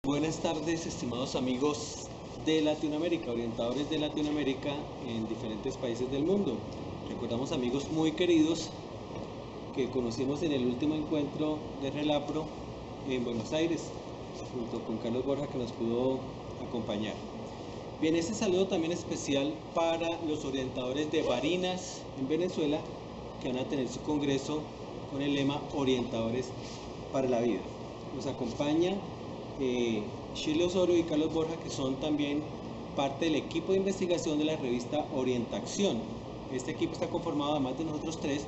Buenas tardes, estimados amigos de Latinoamérica, orientadores de Latinoamérica en diferentes países del mundo. Recordamos amigos muy queridos que conocimos en el último encuentro de Relapro en Buenos Aires, junto con Carlos Borja, que nos pudo acompañar. Bien, este saludo también especial para los orientadores de Barinas en Venezuela, que van a tener su congreso con el lema Orientadores para la Vida. Nos acompaña Shirley Osorio y Carlos Borja, que son también parte del equipo de investigación de la revista Orientacción. Este equipo está conformado, además de nosotros tres,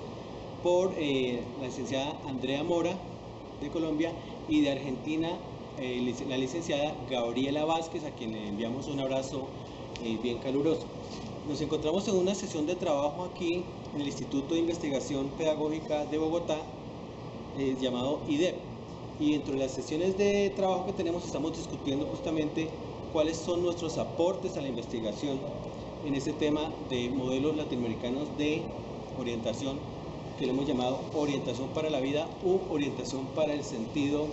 por la licenciada Andrea Mora, de Colombia, y de Argentina, la licenciada Gabriela Vázquez, a quien le enviamos un abrazo bien caluroso. Nos encontramos en una sesión de trabajo aquí en el Instituto de Investigación Pedagógica de Bogotá, llamado IDEP. Y dentro de las sesiones de trabajo que tenemos estamos discutiendo justamente cuáles son nuestros aportes a la investigación en este tema de modelos latinoamericanos de orientación, que le hemos llamado orientación para la vida u orientación para el sentido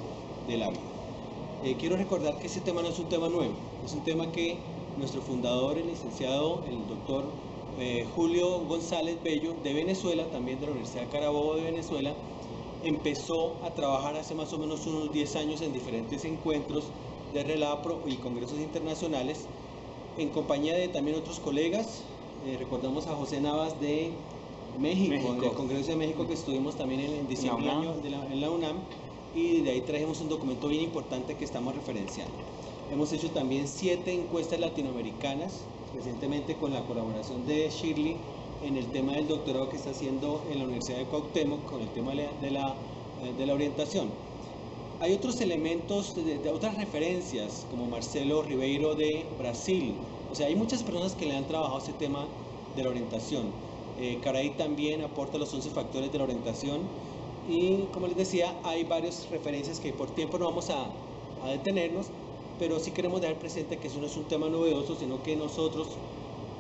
de la vida. Quiero recordar que este tema no es un tema nuevo, es un tema que nuestro fundador, el licenciado, el doctor Julio González Bello, de Venezuela, también de la Universidad Carabobo de Venezuela, empezó a trabajar hace más o menos unos 10 años en diferentes encuentros de Relapro y congresos internacionales, en compañía de también otros colegas. Recordamos a José Navas de México, en el Congreso de México, que estuvimos también en diciembre en la UNAM, y de ahí trajimos un documento bien importante que estamos referenciando. Hemos hecho también 7 encuestas latinoamericanas, recientemente con la colaboración de Shirley, en el tema del doctorado que está haciendo en la Universidad de Cuauhtémoc con el tema de la orientación. Hay otros elementos, de otras referencias, como Marcelo Ribeiro de Brasil. O sea, hay muchas personas que le han trabajado ese tema de la orientación. Caray también aporta los 11 factores de la orientación. Y como les decía, hay varias referencias que por tiempo no vamos a detenernos, pero sí queremos dejar presente que eso no es un tema novedoso, sino que nosotros,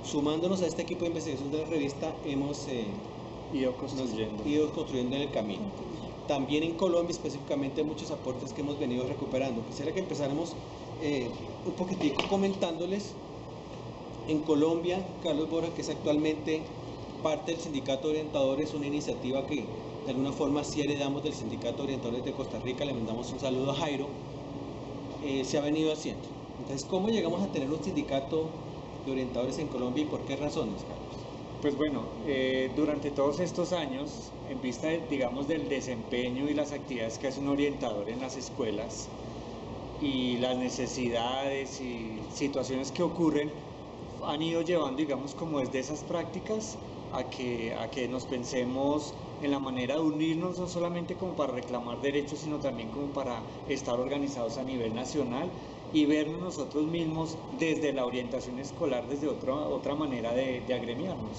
sumándonos a este equipo de investigación de la revista, hemos ido construyendo en el camino. También en Colombia específicamente muchos aportes que hemos venido recuperando. Quisiera que empezáramos un poquitico comentándoles. En Colombia, Carlos Borja, que es actualmente parte del Sindicato de Orientadores, una iniciativa que de alguna forma sí heredamos del Sindicato de Orientadores de Costa Rica, le mandamos un saludo a Jairo, se ha venido haciendo. Entonces, ¿cómo llegamos a tener un sindicato de orientadores en Colombia y por qué razones, Carlos? Pues bueno, durante todos estos años, en vista digamos del desempeño y las actividades que hace un orientador en las escuelas y las necesidades y situaciones que ocurren, han ido llevando, digamos, como desde esas prácticas a que nos pensemos en la manera de unirnos, no solamente como para reclamar derechos, sino también como para estar organizados a nivel nacional y vernos nosotros mismos desde la orientación escolar, desde otra manera de agremiarnos.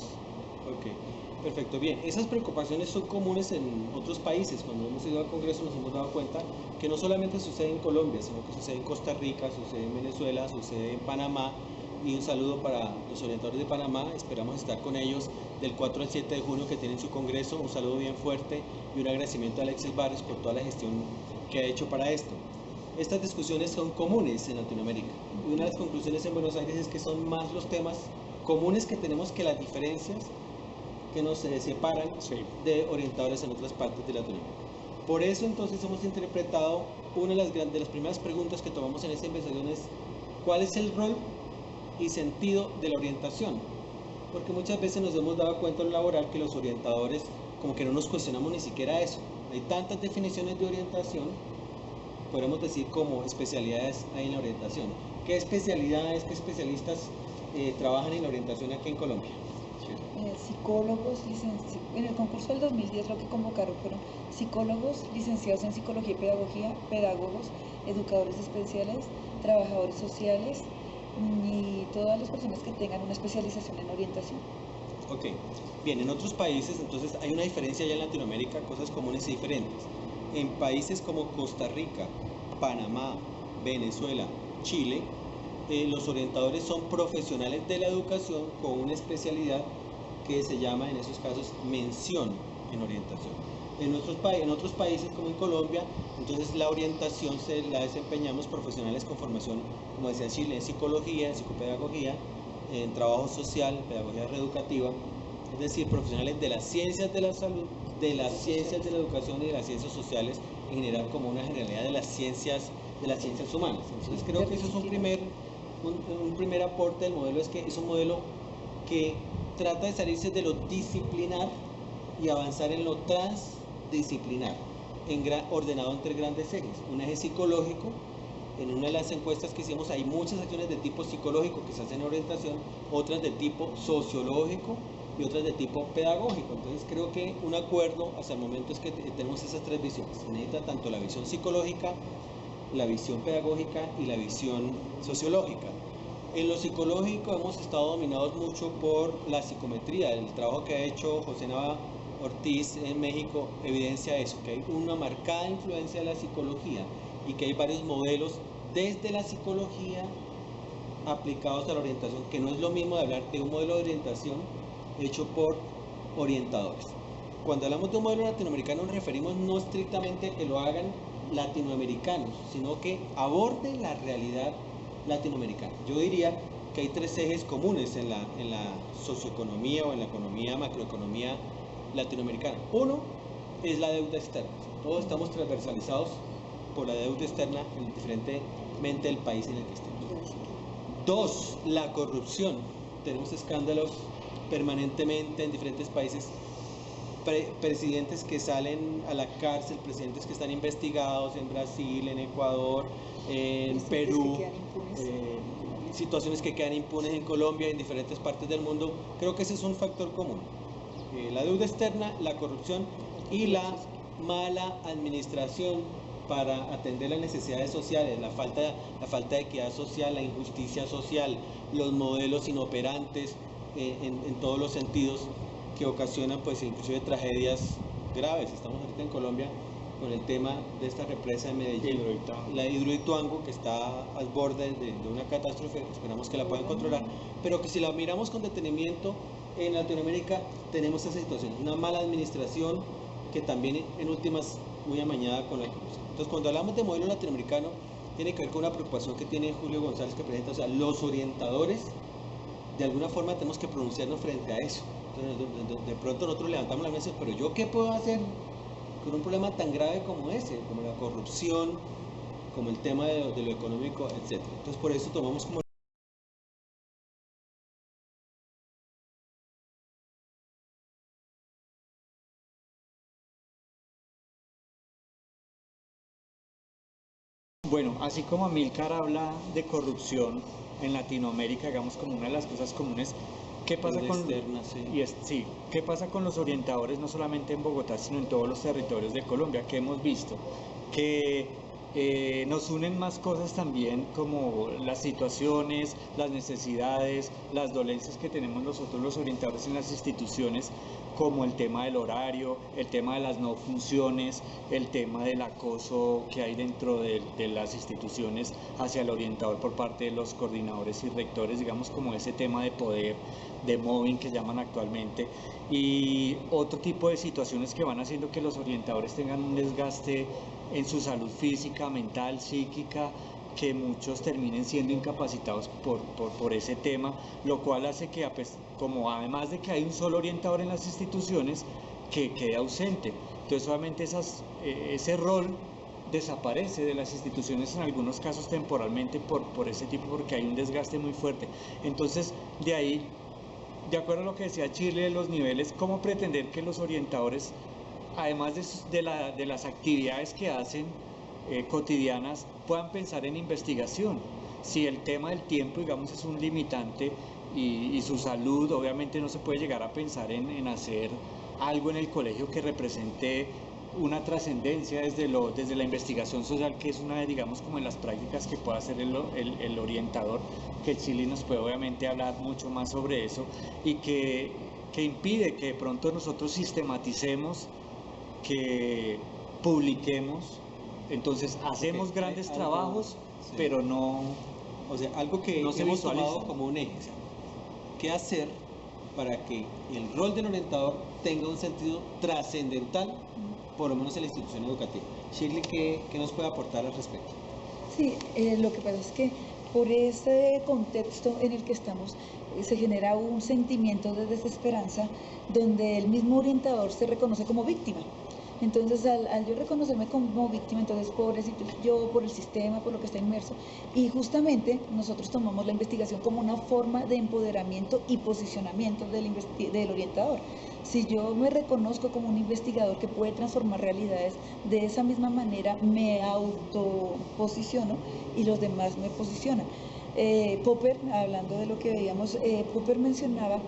Ok, perfecto, bien. Esas preocupaciones son comunes en otros países. Cuando hemos ido al Congreso nos hemos dado cuenta que no solamente sucede en Colombia, sino que sucede en Costa Rica, sucede en Venezuela, sucede en Panamá. Y un saludo para los orientadores de Panamá, esperamos estar con ellos del 4 al 7 de junio que tienen su congreso. Un saludo bien fuerte y un agradecimiento a Alexis Barrios por toda la gestión que ha hecho para esto. Estas discusiones son comunes en Latinoamérica y una de las conclusiones en Buenos Aires es que son más los temas comunes que tenemos que las diferencias que nos separan de orientadores en otras partes de Latinoamérica. Por eso entonces hemos interpretado una de las primeras preguntas que tomamos en esta investigación es ¿cuál es el rol y sentido de la orientación? Porque muchas veces nos hemos dado cuenta en lo laboral que los orientadores como que no nos cuestionamos ni siquiera eso. Hay tantas definiciones de orientación, podemos decir como especialidades hay en la orientación. ¿Qué especialidades, qué especialistas trabajan en la orientación aquí en Colombia? Psicólogos, en el concurso del 2010 lo que convocaron fueron psicólogos, licenciados en psicología y pedagogía, pedagogos, educadores especiales, trabajadores sociales y todas las personas que tengan una especialización en orientación. Ok, bien, en otros países entonces hay una diferencia ya en Latinoamérica, cosas comunes y diferentes. En países como Costa Rica, Panamá, Venezuela, Chile, los orientadores son profesionales de la educación con una especialidad que se llama en esos casos mención en orientación. En otros países como en Colombia, entonces la orientación la desempeñamos profesionales con formación, como decía Chile, en psicología, en psicopedagogía, en trabajo social, pedagogía reeducativa, es decir, profesionales de las ciencias de la salud, de las ciencias de la educación y de las ciencias sociales, en general como una generalidad de las ciencias humanas. Entonces creo que eso es un primer aporte del modelo, es que es un modelo que trata de salirse de lo disciplinar y avanzar en lo transdisciplinar, ordenado entre grandes ejes. Un eje psicológico. En una de las encuestas que hicimos hay muchas acciones de tipo psicológico que se hacen en orientación, otras de tipo sociológico y otras de tipo pedagógico. Entonces creo que un acuerdo hasta el momento es que tenemos esas tres visiones. Se necesita tanto la visión psicológica, la visión pedagógica y la visión sociológica. En lo psicológico hemos estado dominados mucho por la psicometría. El trabajo que ha hecho José Nava Ortiz en México evidencia eso, que hay una marcada influencia de la psicología y que hay varios modelos desde la psicología aplicados a la orientación, que no es lo mismo de hablar de un modelo de orientación hecho por orientadores. Cuando hablamos de un modelo latinoamericano nos referimos no estrictamente a que lo hagan latinoamericanos, sino que aborden la realidad latinoamericana. Yo diría que hay tres ejes comunes en la socioeconomía o en la economía, macroeconomía latinoamericana. Uno es la deuda externa. Todos estamos transversalizados por la deuda externa, indiferentemente del país en el que estemos. Dos, la corrupción. Tenemos escándalos permanentemente en diferentes países, presidentes que salen a la cárcel, presidentes que están investigados en Brasil, en Ecuador, en Perú, situaciones que quedan impunes en Colombia, en diferentes partes del mundo. Creo que ese es un factor común. La deuda externa, la corrupción y la mala administración para atender las necesidades sociales, la falta de equidad social, la injusticia social, los modelos inoperantes en todos los sentidos que ocasionan pues inclusive tragedias graves. Estamos ahorita en Colombia con el tema de esta represa de Medellín, la Hidroituango, que está al borde de una catástrofe, esperamos que la puedan controlar, pero que si la miramos con detenimiento, en Latinoamérica tenemos esa situación, una mala administración que también en últimas muy amañada con la corrupción. Entonces cuando hablamos de modelo latinoamericano, tiene que ver con una preocupación que tiene Julio González que presenta, o sea, los orientadores, de alguna forma tenemos que pronunciarnos frente a eso. Entonces, de pronto nosotros levantamos la mesa, pero ¿yo qué puedo hacer con un problema tan grave como ese, como la corrupción, como el tema de lo económico, etcétera? Entonces por eso tomamos como... Bueno, así como Amílcar habla de corrupción en Latinoamérica, digamos como una de las cosas comunes, ¿qué pasa con externa, sí. ¿Qué pasa con los orientadores no solamente en Bogotá, sino en todos los territorios de Colombia? Que hemos visto que nos unen más cosas también como las situaciones, las necesidades, las dolencias que tenemos nosotros los orientadores en las instituciones, como el tema del horario, el tema de las no funciones, el tema del acoso que hay dentro de las instituciones hacia el orientador por parte de los coordinadores y rectores, digamos como ese tema de poder, de mobbing que llaman actualmente, y otro tipo de situaciones que van haciendo que los orientadores tengan un desgaste en su salud física, mental, psíquica, que muchos terminen siendo incapacitados por ese tema, lo cual hace que, como además de que hay un solo orientador en las instituciones, que quede ausente. Entonces obviamente ese rol desaparece de las instituciones en algunos casos temporalmente por ese tipo, porque hay un desgaste muy fuerte. Entonces de ahí, de acuerdo a lo que decía Chile de los niveles, ¿cómo pretender que los orientadores, además de las actividades que hacen cotidianas, puedan pensar en investigación? Si el tema del tiempo, digamos, es un limitante y su salud, obviamente no se puede llegar a pensar en hacer algo en el colegio que represente una trascendencia desde la investigación social, que es una de, digamos, como en las prácticas que puede hacer el orientador, que Chile nos puede obviamente hablar mucho más sobre eso, y que impide que de pronto nosotros sistematicemos, que publiquemos. Entonces hacemos grandes trabajos, sí, pero no, o sea, algo que no se hemos visualiza. tomado como un eje. ¿Qué hacer para que el rol del orientador tenga un sentido trascendental por lo menos en la institución educativa. Shirley, ¿qué nos puede aportar al respecto? Sí, lo que pasa es que por ese contexto en el que estamos, se genera un sentimiento de desesperanza donde el mismo orientador se reconoce como víctima. Entonces, al yo reconocerme como víctima, entonces pobrecito yo, por el sistema, por lo que está inmerso, y justamente nosotros tomamos la investigación como una forma de empoderamiento y posicionamiento del orientador. Si yo me reconozco como un investigador que puede transformar realidades, de esa misma manera me autoposiciono y los demás me posicionan. Popper, hablando de lo que veíamos, Popper mencionaba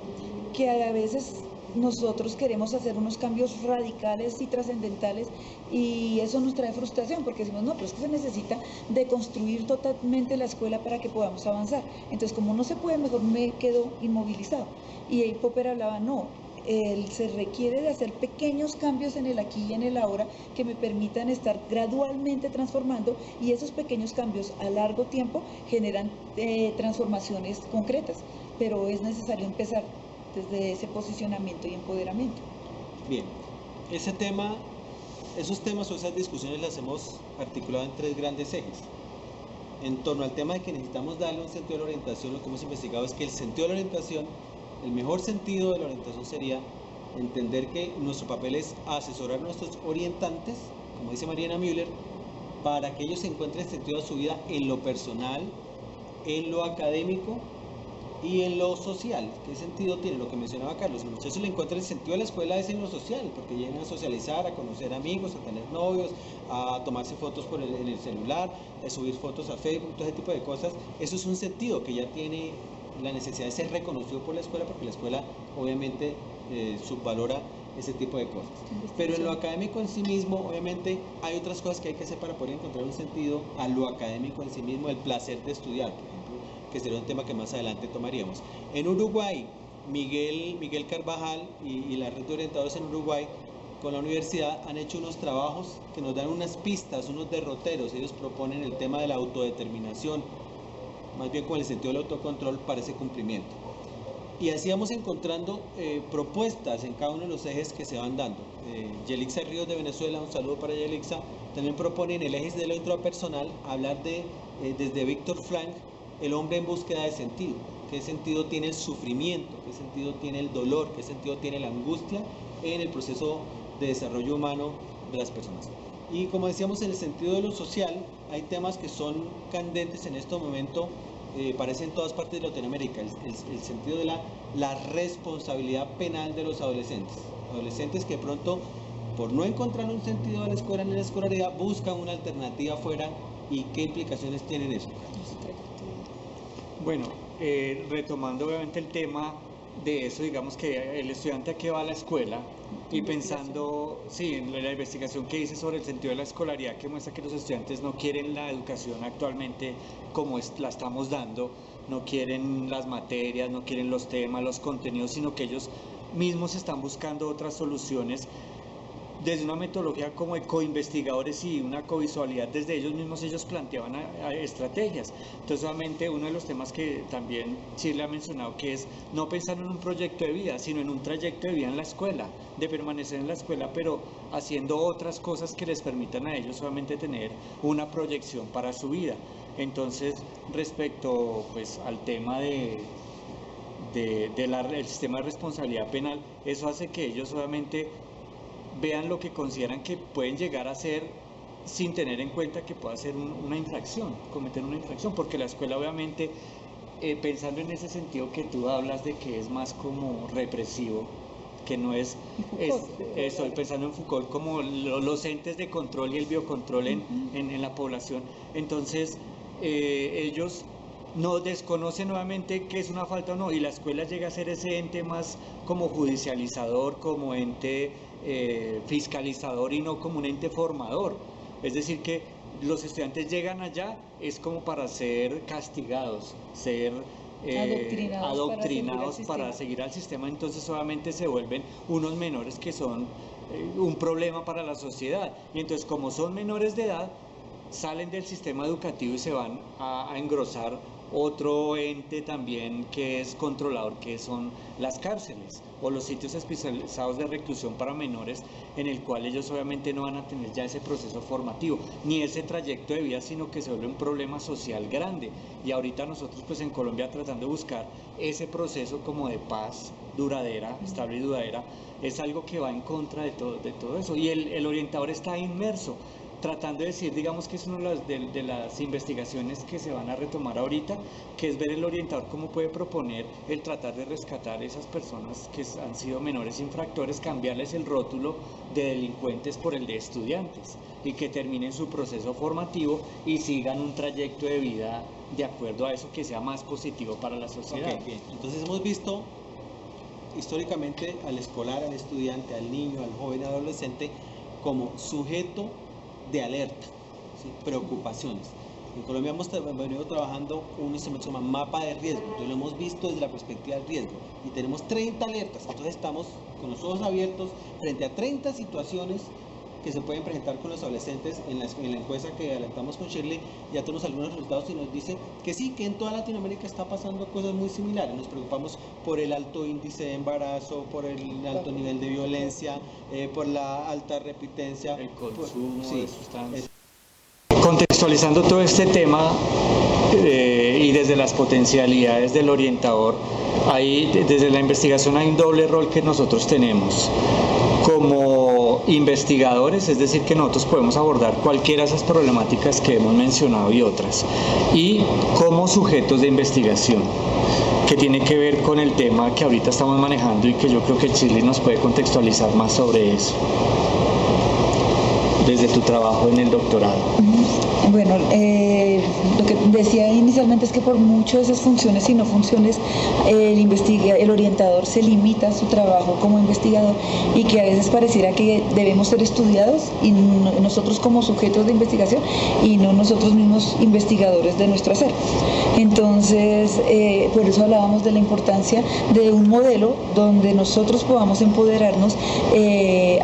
que a veces nosotros queremos hacer unos cambios radicales y trascendentales y eso nos trae frustración porque decimos, no, pero es que se necesita deconstruir totalmente la escuela para que podamos avanzar. Entonces, como no se puede, mejor me quedo inmovilizado. Y ahí Popper hablaba, no, se requiere de hacer pequeños cambios en el aquí y en el ahora que me permitan estar gradualmente transformando, y esos pequeños cambios a largo tiempo generan transformaciones concretas, pero es necesario empezar desde ese posicionamiento y empoderamiento. Bien, esos temas o esas discusiones las hemos articulado en 3 grandes ejes. En torno al tema de que necesitamos darle un sentido a la orientación, lo que hemos investigado es que el sentido de la orientación, el mejor sentido de la orientación sería entender que nuestro papel es asesorar a nuestros orientantes, como dice Mariana Müller, para que ellos encuentren sentido a su vida en lo personal, en lo académico y en lo social. ¿Qué sentido tiene lo que mencionaba Carlos? Los muchachos le encuentran el sentido a la escuela es en lo social, porque llegan a socializar, a conocer amigos, a tener novios, a tomarse fotos en el celular, a subir fotos a Facebook, todo ese tipo de cosas. Eso es un sentido que ya tiene la necesidad de ser reconocido por la escuela, porque la escuela obviamente subvalora ese tipo de cosas. Pero en lo académico en sí mismo, obviamente hay otras cosas que hay que hacer para poder encontrar un sentido a lo académico en sí mismo, el placer de estudiar, por ejemplo, que sería un tema que más adelante tomaríamos. En Uruguay, Miguel Carvajal y la red de orientadores en Uruguay con la universidad han hecho unos trabajos que nos dan unas pistas, unos derroteros. Ellos proponen el tema de la autodeterminación, más bien con el sentido del autocontrol para ese cumplimiento. Y así vamos encontrando propuestas en cada uno de los ejes que se van dando. Yelixa Ríos de Venezuela, un saludo para Yelixa, también propone en el eje de lo intrapersonal hablar desde Víctor Frank, el hombre en búsqueda de sentido. ¿Qué sentido tiene el sufrimiento? ¿Qué sentido tiene el dolor? ¿Qué sentido tiene la angustia en el proceso de desarrollo humano de las personas? Y como decíamos, en el sentido de lo social, hay temas que son candentes en este momento, parece en todas partes de Latinoamérica, el sentido de la responsabilidad penal de los adolescentes. Adolescentes que pronto, por no encontrar un sentido a la escuela ni a la escolaridad, buscan una alternativa afuera. ¿Y qué implicaciones tienen eso? Bueno, retomando obviamente el tema de eso, digamos que el estudiante a qué va a la escuela y pensando, sí, en la investigación que hice sobre el sentido de la escolaridad, que muestra que los estudiantes no quieren la educación actualmente como la estamos dando, no quieren las materias, no quieren los temas, los contenidos, sino que ellos mismos están buscando otras soluciones desde una metodología como de coinvestigadores y una covisualidad desde ellos mismos. Ellos planteaban estrategias. Entonces, obviamente, uno de los temas que también Shirley ha mencionado, que es no pensar en un proyecto de vida, sino en un trayecto de vida en la escuela, de permanecer en la escuela, pero haciendo otras cosas que les permitan a ellos solamente tener una proyección para su vida. Entonces, respecto pues al tema del sistema de responsabilidad penal, eso hace que ellos obviamente vean lo que consideran que pueden llegar a ser sin tener en cuenta que pueda ser una infracción, cometer una infracción, porque la escuela obviamente, pensando en ese sentido que tú hablas de que es más como represivo, que no es, estoy pensando en Foucault como los entes de control y el biocontrol en la población. Entonces ellos no desconocen nuevamente qué es una falta o no, y la escuela llega a ser ese ente más como judicializador, como ente fiscalizador y no como un ente formador. Es decir, que los estudiantes llegan allá es como para ser castigados, ser adoctrinados para seguir al sistema. Entonces solamente se vuelven unos menores que son un problema para la sociedad, y entonces como son menores de edad salen del sistema educativo y se van a engrosar otro ente también que es controlador, que son las cárceles o los sitios especializados de reclusión para menores, en el cual ellos obviamente no van a tener ya ese proceso formativo, ni ese trayecto de vida, sino que se vuelve un problema social grande. Y ahorita nosotros pues en Colombia tratando de buscar ese proceso como de paz duradera, estable y duradera, es algo que va en contra de todo eso. Y el orientador está inmerso, tratando de decir, digamos que es una de las investigaciones que se van a retomar ahorita, que es ver el orientador cómo puede proponer el tratar de rescatar a esas personas que han sido menores infractores, cambiarles el rótulo de delincuentes por el de estudiantes y que terminen su proceso formativo y sigan un trayecto de vida de acuerdo a eso que sea más positivo para la sociedad. Okay, bien. Entonces hemos visto históricamente al escolar, al estudiante, al niño, al joven, adolescente como sujeto de alerta, ¿sí? Preocupaciones. En Colombia hemos venido trabajando un instrumento que se llama mapa de riesgo, entonces lo hemos visto desde la perspectiva del riesgo y tenemos 30 alertas, entonces estamos con los ojos abiertos frente a 30 situaciones que se pueden presentar con los adolescentes. En la encuesta que adelantamos con Shirley ya tenemos algunos resultados y nos dice que sí, que en toda Latinoamérica está pasando cosas muy similares. Nos preocupamos por el alto índice de embarazo, por el alto nivel de violencia, por la alta repitencia, el consumo sí, de sustancias. Contextualizando todo este tema y desde las potencialidades del orientador, desde la investigación hay un doble rol que nosotros tenemos. Como investigadores, es decir, que nosotros podemos abordar cualquiera de esas problemáticas que hemos mencionado y otras, y como sujetos de investigación, que tiene que ver con el tema que ahorita estamos manejando y que yo creo que Shirley nos puede contextualizar más sobre eso, desde tu trabajo en el doctorado. Bueno, lo que decía inicialmente es que por muchas de esas funciones y no funciones, el orientador se limita a su trabajo como investigador y que a veces pareciera que debemos ser estudiados y nosotros como sujetos de investigación y no nosotros mismos investigadores de nuestro hacer. Entonces, por eso hablábamos de la importancia de un modelo donde nosotros podamos empoderarnos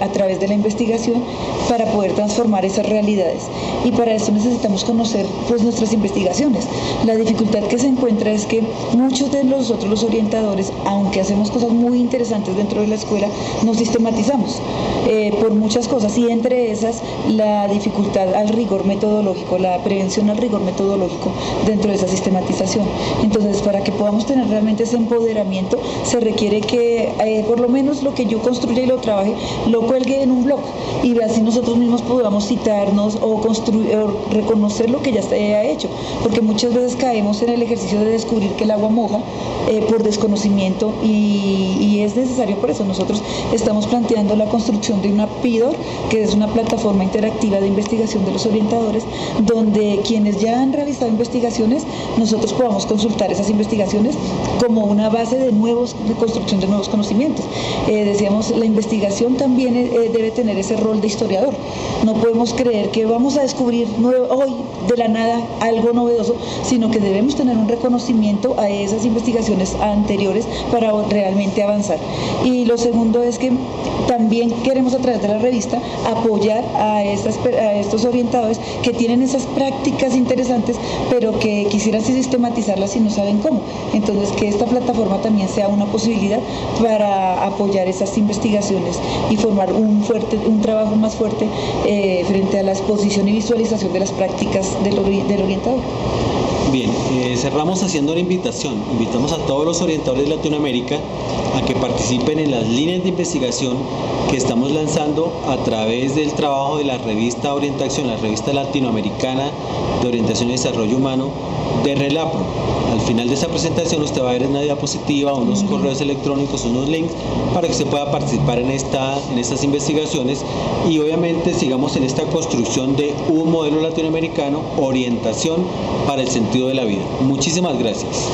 a través de la investigación para poder transformar esas realidades. Y para eso necesitamos conocer pues nuestras investigaciones. La dificultad que se encuentra es que muchos de nosotros los orientadores, aunque hacemos cosas muy interesantes dentro de la escuela, no sistematizamos por muchas cosas, y entre esas la dificultad al rigor metodológico, la prevención al rigor metodológico dentro de esa sistematización. Entonces, para que podamos tener realmente ese empoderamiento, se requiere que por lo menos lo que yo construya y lo trabaje, lo cuelgue en un blog y así nosotros mismos podamos citarnos o construir o reconocer lo que ya se ha hecho, porque muchas veces caemos en el ejercicio de descubrir que el agua moja por desconocimiento y es necesario. Por eso nosotros estamos planteando la construcción de una PIDOR, que es una plataforma interactiva de investigación de los orientadores, donde quienes ya han realizado investigaciones, nosotros podamos consultar esas investigaciones como una base de construcción de nuevos conocimientos. Decíamos, la investigación también debe tener ese rol de historiador. No podemos creer que vamos a descubrir hoy de la nada algo novedoso, sino que debemos tener un reconocimiento a esas investigaciones anteriores para realmente avanzar. Y lo segundo es que también queremos, a través de la revista, apoyar a estos orientadores que tienen esas prácticas interesantes, pero que quisieran sistematizarlas y no saben cómo. Entonces, que esta plataforma también sea una posibilidad para apoyar esas investigaciones y formar un trabajo más fuerte frente a la exposición y visualización de las prácticas del orientador. Bien, cerramos haciendo una invitación. Invitamos a todos los orientadores de Latinoamérica a que participen en las líneas de investigación que estamos lanzando a través del trabajo de la revista Orientación, la revista latinoamericana de orientación y desarrollo humano de RELAPRO. Al final de esta presentación usted va a ver en una diapositiva unos correos electrónicos, unos links para que usted pueda participar en estas investigaciones y obviamente sigamos en esta construcción de un modelo latinoamericano, orientación para el sentido de la vida. Muchísimas gracias.